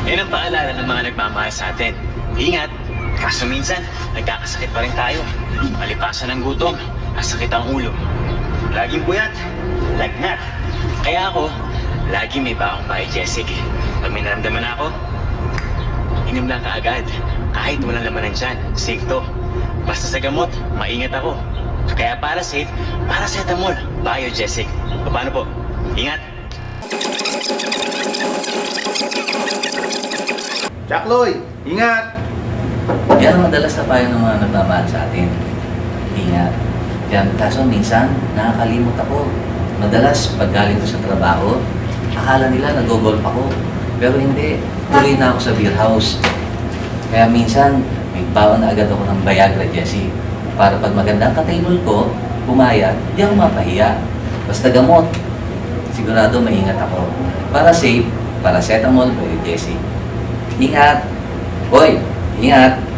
Yan ang paalala ng mga nagmamahal sa atin. Ingat! Kaso minsan, nagkakasakit pa rin tayo. Malipasan ng gutom, asakit ang ulo. Laging buyat, lagnat. Kaya ako, lagi may baong pa kay Jessic. Pag may naramdaman ako, inom lang kaagad. Kahit walang laman ng tiyan, safe to. Basta sa gamot, maingat ako. Kaya para safe, paracetamol, Biogesic. Paano po? Ingat! Jack Lloyd, ingat! Yan ang madalas na payo ng mga nagmamahal sa atin. Ingat. Yan, kaso minsan, nakakalimot ako. Madalas, pag galing ko sa trabaho, akala nila nag-golf ako. Pero hindi, tuloy na ako sa beer house. Kaya minsan, may baon na agad ako ng Viagra, Jessie. Para pag maganda ang ka-table ko, pumayat, di ako mapahiya. Basta gamot. Sigurado maingat ako. Para safe, paracetamol, Jessie. Ingat! Hoy, ingat!